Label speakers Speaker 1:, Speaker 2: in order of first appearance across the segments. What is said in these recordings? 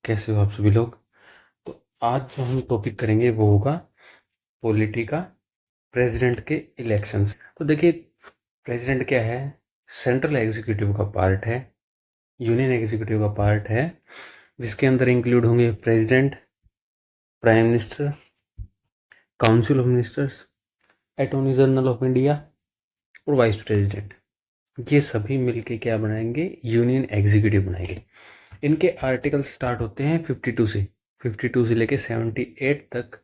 Speaker 1: कैसे हो आप सभी लोग। तो आज जो हम टॉपिक करेंगे वो होगा पॉलिटी का, प्रेसिडेंट के इलेक्शंस। तो देखिए, प्रेसिडेंट क्या है? सेंट्रल एग्जीक्यूटिव का पार्ट है, यूनियन एग्जीक्यूटिव का पार्ट है, जिसके अंदर इंक्लूड होंगे president, prime minister, council of ministers, attorney general of India और वाइस प्रेसिडेंट। ये सभी मिलके क्या बनाएंगे? यूनियन एग्जीक्यूटिव बनाएंगे। इनके आर्टिकल स्टार्ट होते हैं 52 से, 52 से लेके 78 तक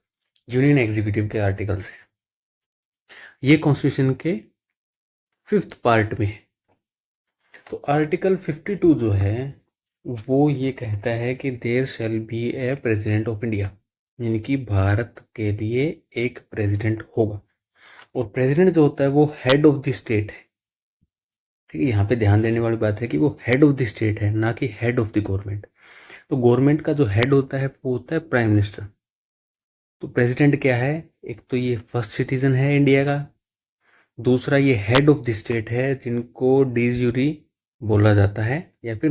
Speaker 1: यूनियन एग्जीक्यूटिव के आर्टिकल्स हैं। ये कॉन्स्टिट्यूशन के 5th पार्ट में है। तो आर्टिकल 52 जो है वो ये कहता है कि there shall be a president of India, यानी कि भारत के लिए एक प्रेसिडेंट होगा। और प्रेसिडेंट जो होता है वो हेड ऑफ द स्टेट है। ठीक है, यहाँ पे ध्यान देने वाली बात है कि वो हेड ऑफ द स्टेट है, ना कि हेड ऑफ द गवर्नमेंट। तो गवर्नमेंट का जो हेड होता है वो होता है प्राइम मिनिस्टर। तो प्रेसिडेंट क्या है? एक तो ये फर्स्ट सिटीजन है इंडिया का, दूसरा ये हेड ऑफ द स्टेट है जिनको डी यूरी बोला जाता है, या फिर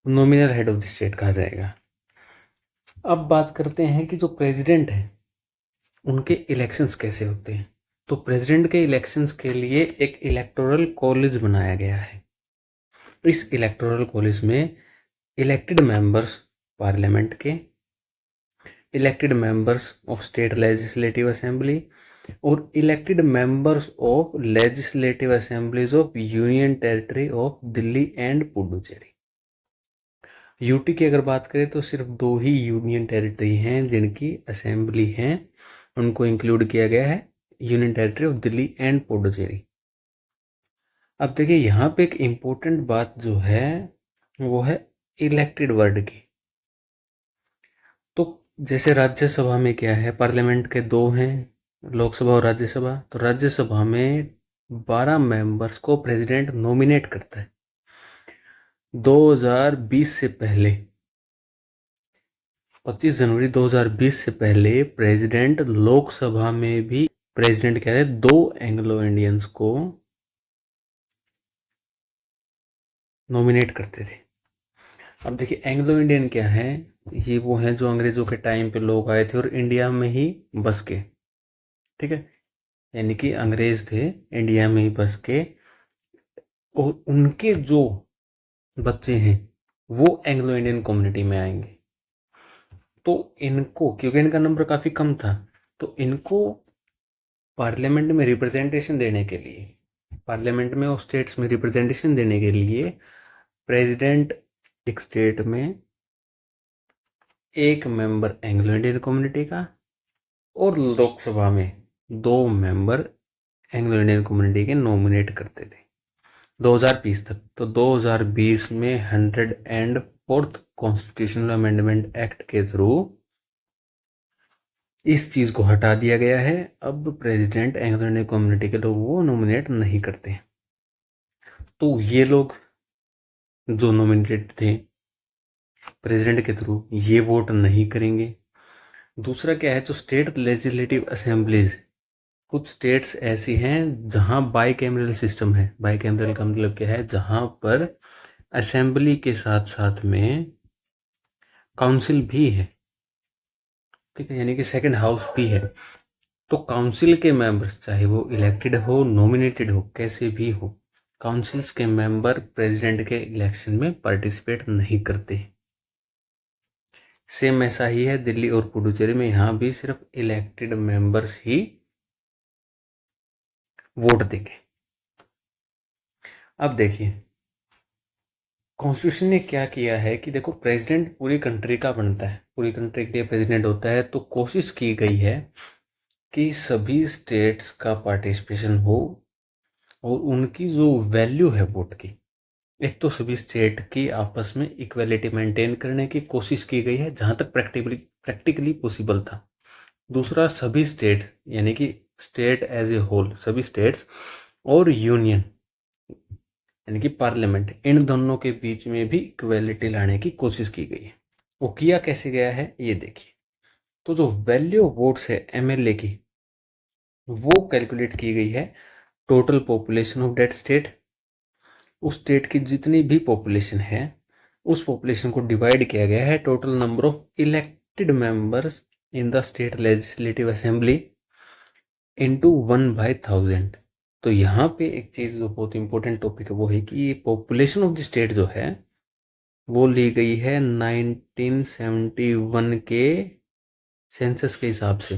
Speaker 1: nominal head of the state कहा जाएगा। अब बात करते हैं कि जो प्रेसिडेंट है उनके इलेक्शंस कैसे होते हैं। तो प्रेसिडेंट के इलेक्शंस के लिए एक इलेक्टोरल कॉलेज बनाया गया है। इस इलेक्टोरल कॉलेज में इलेक्टेड मेंबर्स पार्लियामेंट के, elected members of state legislative assembly और elected members of legislative assemblies of union territory of Delhi and Puducherry. UT की अगर बात करें तो सिर्फ 2 ही यूनियन टेरिटरी हैं जिनकी असेंबली हैं, उनको इंक्लूड किया गया है, union territory of Delhi and Puducherry. अब देखिए, यहाँ पे एक इम्पोर्टेंट बात जो है वो है इलेक्टेड वर्ड की। तो जैसे राज्यसभा में क्या है, पार्लियामेंट के 2 हैं, लोकसभा और राज्यसभा। तो राज्यसभा में 12 मेंबर्स को प्रेसिडेंट नॉमिनेट करता है। 2020 से पहले, 25 जनवरी 2020 से पहले प्रेसिडेंट लोकसभा में भी प्रेसिडेंट क्या है, 2 एंग्लो इंडियंस को नॉमिनेट करते थे। अब देखिए, एंग्लो इंडियन क्या है? ये वो हैं जो अंग्रेजों के टाइम पे लोग आए थे और इंडिया में ही बस के। ठीक है, यानी कि अंग्रेज थे, इंडिया में ही बस के, और उनके जो बच्चे हैं वो एंग्लो इंडियन कम्युनिटी में आएंगे। तो इनको, क्योंकि इनका नंबर काफ़ी कम था, तो इनको पार्लियामेंट में रिप्रेजेंटेशन देने के लिए, पार्लियामेंट में और स्टेट्स में रिप्रेजेंटेशन देने के लिए प्रेसिडेंट एक स्टेट में एक मेंबर एंग्लो इंडियन कम्युनिटी का और लोकसभा में 2 मेंबर एंग्लो इंडियन कम्युनिटी के नॉमिनेट करते थे 2020 तक। तो 2020 में 104th कॉन्स्टिट्यूशनल अमेंडमेंट एक्ट के थ्रू इस चीज़ को हटा दिया गया है। अब प्रेसिडेंट एंग्लो इंडियन कम्युनिटी के लोगों को नॉमिनेट नहीं करते। तो ये लोग जो नॉमिनेटेड थे प्रेसिडेंट के थ्रू, ये वोट नहीं करेंगे। दूसरा क्या है, जो स्टेट लेजिस्लेटिव असेंबलीज, कुछ स्टेट्स ऐसी हैं जहां बाई कैमरल सिस्टम है। बाई कैमरल का मतलब क्या है? जहां पर असेंबली के साथ साथ में काउंसिल भी है। ठीक है, यानी कि सेकंड हाउस भी है। तो काउंसिल के मेंबर्स, चाहे वो इलेक्टेड हो, नॉमिनेटेड हो, कैसे भी हो, काउंसिल्स के मेंबर प्रेसिडेंट के इलेक्शन में पार्टिसिपेट नहीं करते। सेम ऐसा ही है दिल्ली और पुडुचेरी में, यहाँ भी सिर्फ इलेक्टेड मेंबर्स ही वोट देंगे। अब देखिए, कॉन्स्टिट्यूशन ने क्या किया है कि देखो, प्रेसिडेंट पूरी कंट्री का बनता है, पूरी कंट्री के लिए प्रेसिडेंट होता है। तो कोशिश की गई है कि सभी स्टेट्स का पार्टिसिपेशन हो और उनकी जो वैल्यू है वोट की, एक तो सभी स्टेट की आपस में इक्वलिटी मेंटेन करने की कोशिश की गई है जहां तक प्रैक्टिकली पॉसिबल था। दूसरा, सभी स्टेट यानी कि स्टेट एज ए होल, सभी स्टेट्स और यूनियन यानी कि पार्लियामेंट, इन दोनों के बीच में भी इक्वलिटी लाने की कोशिश की गई है। वो किया कैसे गया है ये देखिए। तो जो वैल्यू ऑफ वोट्स है एमएलए की, वो कैलकुलेट की गई है total population of that state, उस स्टेट की जितनी भी पॉपुलेशन है उस पॉपुलेशन को डिवाइड किया गया है total number of elected members in the state legislative assembly into 1/1000। तो यहाँ पे एक चीज़ जो बहुत इंपॉर्टेंट टॉपिक है वो है कि ये पॉपुलेशन ऑफ द स्टेट जो है वो ली गई है 1971 के सेंसस के हिसाब से,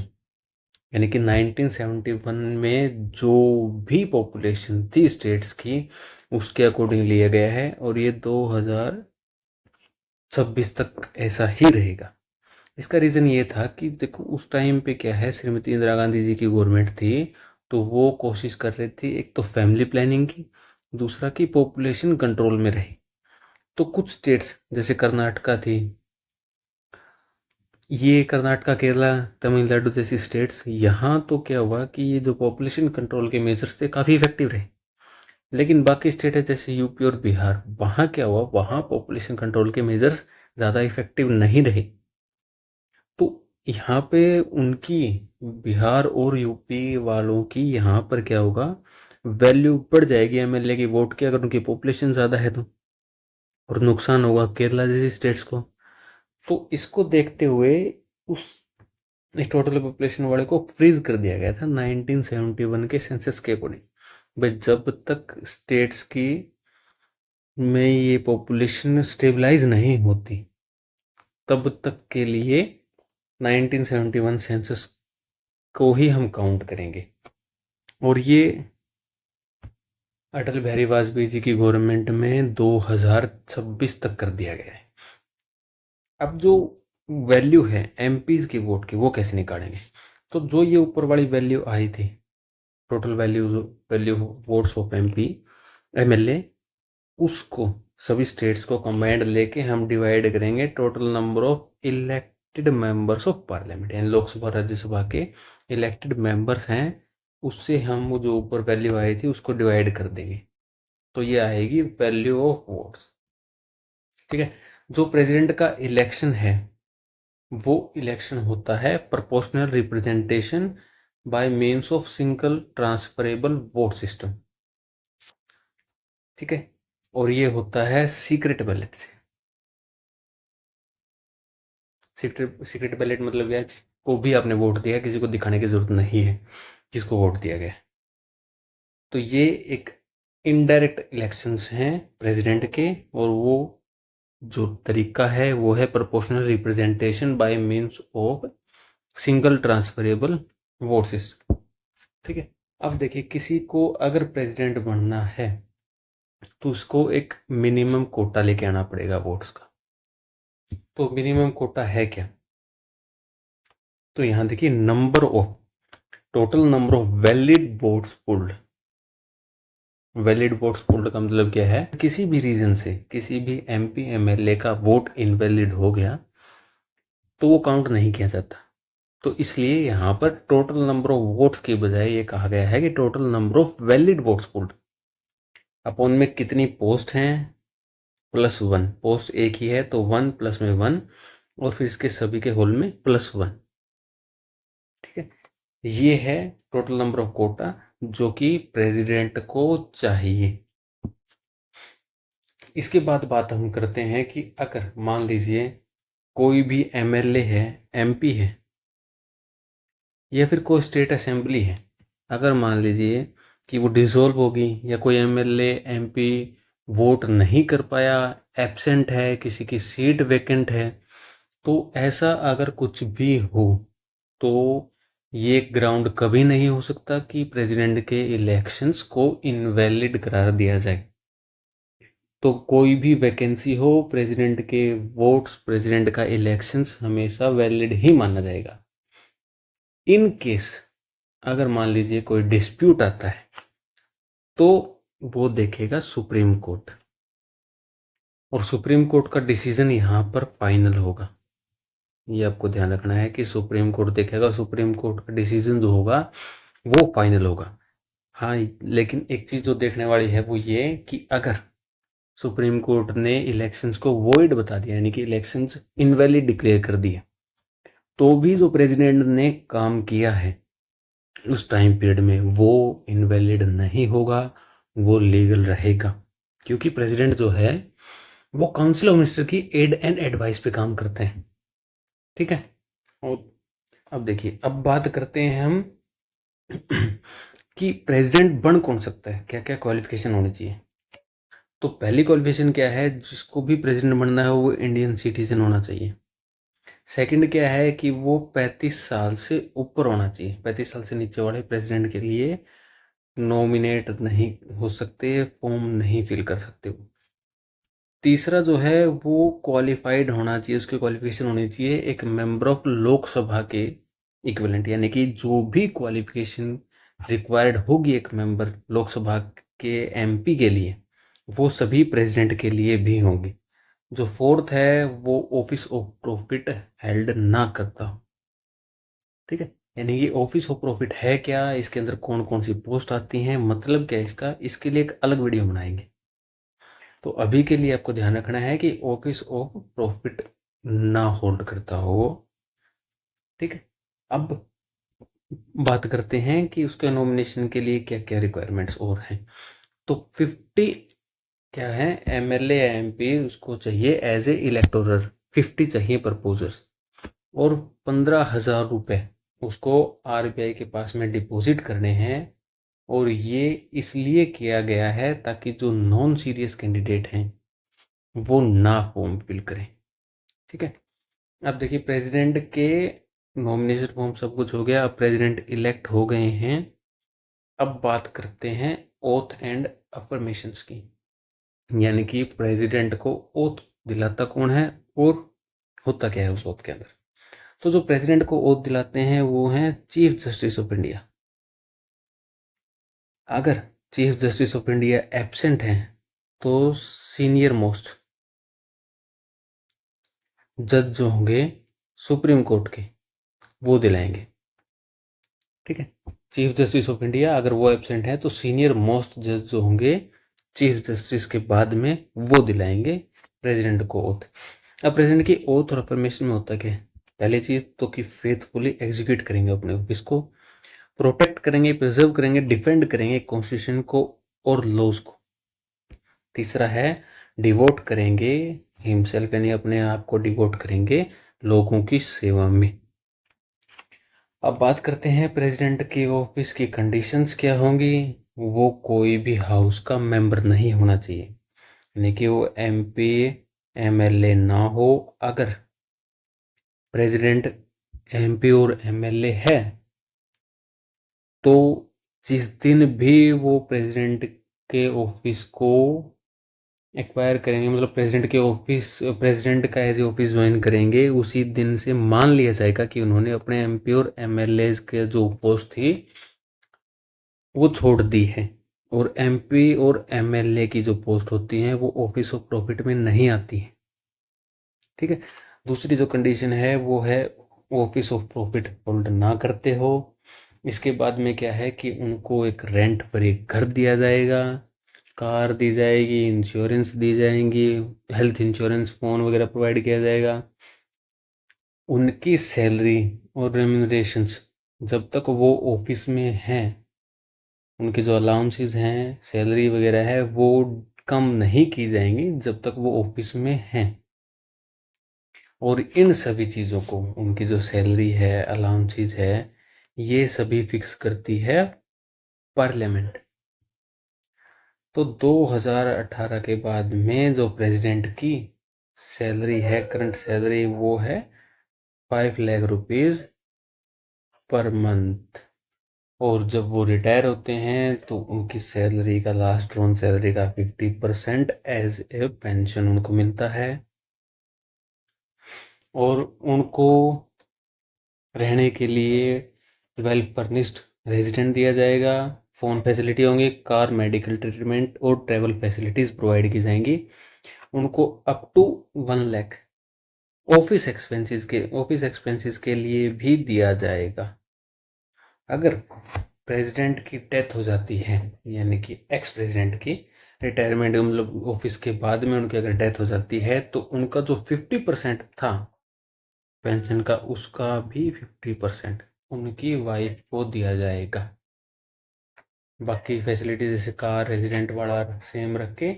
Speaker 1: यानी कि 1971 में जो भी पॉपुलेशन थी स्टेट्स की उसके अकॉर्डिंग लिया गया है और ये 2026 तक ऐसा ही रहेगा। इसका रीज़न ये था कि देखो उस टाइम पे क्या है, श्रीमती इंदिरा गांधी जी की गवर्नमेंट थी तो वो कोशिश कर रही थी एक तो फैमिली प्लानिंग की, दूसरा की पॉपुलेशन कंट्रोल में रहे। तो कुछ स्टेट्स जैसे कर्नाटका थी, ये कर्नाटका, केरला, तमिलनाडु जैसी स्टेट्स, यहाँ तो क्या हुआ कि ये जो पॉपुलेशन कंट्रोल के मेजर्स थे काफ़ी इफेक्टिव रहे। लेकिन बाकी स्टेट है जैसे यूपी और बिहार, वहाँ क्या हुआ, वहाँ पॉपुलेशन कंट्रोल के मेजर्स ज़्यादा इफेक्टिव नहीं रहे। तो यहाँ पे उनकी, बिहार और यूपी वालों की यहाँ पर क्या होगा, वैल्यू बढ़ जाएगी एमएलए की वोट की अगर उनकी पॉपुलेशन ज़्यादा है तो, और नुकसान होगा केरला जैसी स्टेट्स को। तो इसको देखते हुए उस इस टोटल पॉपुलेशन वाले को फ्रीज कर दिया गया था 1971 के सेंसस के अकॉर्डिंग। भाई जब तक स्टेट्स की में ये पॉपुलेशन स्टेबलाइज नहीं होती तब तक के लिए 1971 सेंसस को ही हम काउंट करेंगे। और ये अटल बिहारी वाजपेयी जी की गवर्नमेंट में 2026 तक कर दिया गया है। अब जो वैल्यू है एमपीज की वोट की वो कैसे निकालेंगे, तो जो ये ऊपर वाली वैल्यू आई थी total value votes of MP MLA, उसको सभी स्टेट्स को कंबाइंड लेके हम डिवाइड करेंगे total number of elected members of parliament, यानी लोकसभा राज्यसभा के इलेक्टेड मेंबर्स हैं, उससे हम वो जो ऊपर वैल्यू आई थी उसको डिवाइड कर देंगे। तो ये आएगी वैल्यू ऑफ वोट्स। ठीक है। जो प्रेसिडेंट का इलेक्शन है वो इलेक्शन होता है proportional representation bye means of single transferable vote system. ठीक है। और ये होता है सीक्रेट बैलेट से। सीक्रेट बैलेट मतलब क्या है, को भी आपने वोट दिया, किसी को दिखाने की जरूरत नहीं है किसको वोट दिया गया। तो ये एक इनडायरेक्ट इलेक्शंस हैं प्रेसिडेंट के, और वो जो तरीका है वो है proportional representation bye means of single transferable vote system. ठीक है। अब देखिए किसी को अगर प्रेसिडेंट बनना है तो उसको एक मिनिमम कोटा लेके आना पड़ेगा वोट्स का। तो मिनिमम कोटा है क्या, तो यहां देखिए number of total number of valid votes pulled. Valid votes pulled का मतलब क्या है, किसी भी रीजन से किसी भी एमपी एमएलए का वोट इनवैलिड हो गया तो वो काउंट नहीं किया जाता। तो इसलिए यहाँ पर टोटल नंबर ऑफ वोट्स की बजाय ये कहा गया है कि total number of valid votes polled अपन में कितनी पोस्ट हैं +1, पोस्ट एक ही है तो 1 प्लस में 1 और फिर इसके सभी के होल में +1। ठीक है। ये है टोटल नंबर ऑफ कोटा जो कि प्रेसिडेंट को चाहिए। इसके बाद बात हम करते हैं कि अगर मान लीजिए कोई भी एमएलए है, एमपी है, या फिर कोई स्टेट असेंबली है, अगर मान लीजिए कि वो डिसॉल्व होगी या कोई एमएलए एमपी वोट नहीं कर पाया, एब्सेंट है, किसी की सीट वैकेंट है, तो ऐसा अगर कुछ भी हो तो ये ग्राउंड कभी नहीं हो सकता कि प्रेसिडेंट के इलेक्शंस को इनवैलिड करार दिया जाए। तो कोई भी वैकेंसी हो, प्रेसिडेंट के वोट्स, प्रेसिडेंट का इलेक्शंस हमेशा वैलिड ही माना जाएगा। इन केस अगर मान लीजिए कोई डिस्प्यूट आता है तो वो देखेगा सुप्रीम कोर्ट, और सुप्रीम कोर्ट का डिसीजन यहाँ पर फाइनल होगा। ये आपको ध्यान रखना है कि सुप्रीम कोर्ट देखेगा, सुप्रीम कोर्ट का डिसीजन जो होगा वो फाइनल होगा। हाँ, लेकिन एक चीज जो देखने वाली है वो ये कि अगर सुप्रीम कोर्ट ने इलेक्शंस को वॉइड बता दिया, यानी कि इलेक्शंस इनवैलिड डिक्लेयर कर दिया, तो भी जो प्रेसिडेंट ने काम किया है उस टाइम पीरियड में वो इनवैलिड नहीं होगा, वो लीगल रहेगा। क्योंकि प्रेसिडेंट जो है वो काउंसिल ऑफ मिनिस्टर की एड एंड एडवाइस पे काम करते हैं। ठीक है। और अब देखिए, अब बात करते हैं हम कि प्रेसिडेंट बन कौन सकता है, क्या क्या क्वालिफिकेशन होनी चाहिए। तो पहली क्वालिफिकेशन क्या है, जिसको भी प्रेसिडेंट बनना है वो इंडियन सिटीजन होना चाहिए। सेकंड क्या है कि वो 35 साल से ऊपर होना चाहिए। 35 साल से नीचे वाले प्रेसिडेंट के लिए नॉमिनेट नहीं हो सकते, फॉर्म नहीं फिल कर सकते वो। तीसरा जो है वो क्वालिफाइड होना चाहिए, उसकी क्वालिफिकेशन होनी चाहिए एक मेंबर ऑफ लोकसभा के इक्विवेलेंट, यानी कि जो भी क्वालिफिकेशन रिक्वायर्ड होगी एक मेंबर लोकसभा के एमपी के लिए, वो सभी प्रेसिडेंट के लिए भी होंगी। जो फोर्थ है वो ऑफिस ऑफ प्रॉफिट हेल्ड ना करता हो। ठीक है। यानी कि ऑफिस ऑफ प्रॉफिट है क्या, इसके अंदर कौन कौन सी पोस्ट आती हैं, मतलब क्या है इसका, इसके लिए एक अलग वीडियो बनाएंगे। तो अभी के लिए आपको ध्यान रखना है कि ऑफिस ऑफ प्रॉफिट ना होल्ड करता हो। ठीक है। अब बात करते हैं कि उसके नॉमिनेशन के लिए क्या क्या रिक्वायरमेंट्स और हैं। तो 50 क्या है, एमएलए या एमपी उसको चाहिए एज ए इलेक्टोरल, 50 चाहिए प्रपोजर्स, और 15,000 रुपये उसको आरबीआई के पास में डिपॉजिट करने हैं। और ये इसलिए किया गया है ताकि जो नॉन सीरियस कैंडिडेट हैं वो ना फॉर्म फिल करें। ठीक है। अब देखिए, प्रेसिडेंट के नॉमिनेशन फॉर्म सब कुछ हो गया, अब प्रेसिडेंट इलेक्ट हो गए हैं। अब बात करते हैं ओथ एंड अफर्मेशंस की, यानी कि प्रेसिडेंट को ओथ दिलाता कौन है और होता क्या है उस ओथ के अंदर। तो जो प्रेसिडेंट को ओथ दिलाते हैं वो हैं चीफ जस्टिस ऑफ इंडिया। अगर chief justice of India absent हैं तो सीनियर मोस्ट जज जो होंगे सुप्रीम कोर्ट के, वो दिलाएंगे। ठीक है। चीफ जस्टिस ऑफ इंडिया अगर वो एब्सेंट है तो सीनियर मोस्ट जज जो होंगे चीफ जस्टिस के बाद में वो दिलाएंगे प्रेसिडेंट को ओथ। अब प्रेसिडेंट की ओथ और अफर्मेशन में होता क्या है, पहली चीज तो कि फेथफुली एग्जीक्यूट करेंगे अपने ऑफिस को, प्रोटेक्ट करेंगे, प्रिजर्व करेंगे, डिफेंड करेंगे कॉन्स्टिट्यूशन को और लॉज को। तीसरा है डिवोट करेंगे हिमसेल्फ, यानी अपने आप को डिवोट करेंगे लोगों की सेवा में। अब बात करते हैं प्रेसिडेंट के ऑफिस की कंडीशंस क्या होंगी। वो कोई भी हाउस का मेंबर नहीं होना चाहिए, यानी कि वो एमपी एमएलए ना हो। अगर प्रेसिडेंट एमपी और एमएलए है तो जिस दिन भी वो प्रेसिडेंट के ऑफिस को एक्वायर करेंगे, मतलब प्रेसिडेंट के ऑफिस, प्रेसिडेंट का एज ऑफिस ज्वाइन करेंगे, उसी दिन से मान लिया जाएगा कि उन्होंने अपने एमपी और एमएलए के जो पोस्ट थी वो छोड़ दी है। और एमपी और एमएलए की जो पोस्ट होती हैं वो ऑफिस ऑफ प्रॉफिट में नहीं आती है। ठीक है। दूसरी जो कंडीशन है वो है ऑफिस ऑफ प्रॉफिट होल्ड ना करते हो। इसके बाद में क्या है कि उनको एक रेंट पर एक घर दिया जाएगा, कार दी जाएगी, इंश्योरेंस दी जाएंगी, हेल्थ इंश्योरेंस फोन वगैरह प्रोवाइड किया जाएगा। उनकी सैलरी और रेम्यूनरेशंस जब तक वो ऑफिस में हैं, उनके जो अलाउंसेस हैं, सैलरी वगैरह है, वो कम नहीं की जाएंगी जब तक वो ऑफिस में हैं। और इन सभी चीज़ों को, उनकी जो सैलरी है, अलाउंसेस है, ये सभी फिक्स करती है पार्लियामेंट। तो 2018 के बाद में जो प्रेसिडेंट की सैलरी है, करंट सैलरी, वो है 5 लाख रुपीज पर मंथ। और जब वो रिटायर होते हैं तो उनकी सैलरी का, लास्ट ड्रॉन सैलरी का 50% एज ए पेंशन उनको मिलता है। और उनको रहने के लिए वेल फर्निश्ड रेजिडेंट दिया जाएगा, फ़ोन फैसिलिटी होंगी, कार, मेडिकल ट्रीटमेंट और ट्रैवल फैसिलिटीज़ प्रोवाइड की जाएंगी। उनको up to 1 lakh office expenses के लिए भी दिया जाएगा। अगर प्रेसिडेंट की डेथ हो जाती है, यानी कि एक्स प्रेसिडेंट की रिटायरमेंट, मतलब ऑफिस के बाद में उनकी अगर डेथ हो जाती है, तो उनका जो 50% था पेंशन का, उसका भी 50% उनकी वाइफ को दिया जाएगा। बाकी फैसिलिटी जैसे कार, रेजिडेंट वाला सेम रख के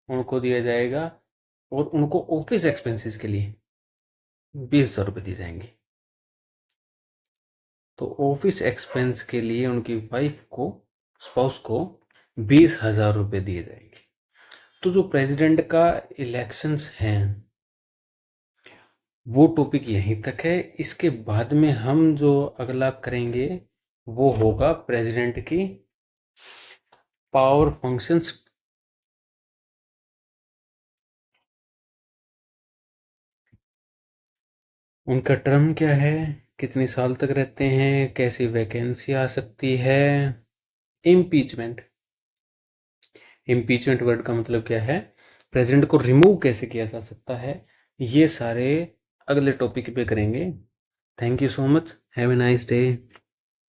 Speaker 1: उनको दिया जाएगा, और उनको ऑफिस एक्सपेंसेस के लिए 20,000 रुपये दिए जाएंगे। तो ऑफिस एक्सपेंस के लिए उनकी वाइफ को, स्पाउस को 20,000 रुपये दिए जाएंगे। तो जो प्रेसिडेंट का इलेक्शंस हैं वो टॉपिक यहीं तक है। इसके बाद में हम जो अगला करेंगे वो होगा प्रेसिडेंट की पावर फंक्शंस। उनका टर्म क्या है, कितने साल तक रहते हैं, कैसी वैकेंसी आ सकती है। इम्पीचमेंट, इम्पीचमेंट वर्ड का मतलब क्या है, प्रेसिडेंट को रिमूव कैसे किया जा सकता है, ये सारे अगले टॉपिक पे करेंगे। Thank you so much, have a nice day.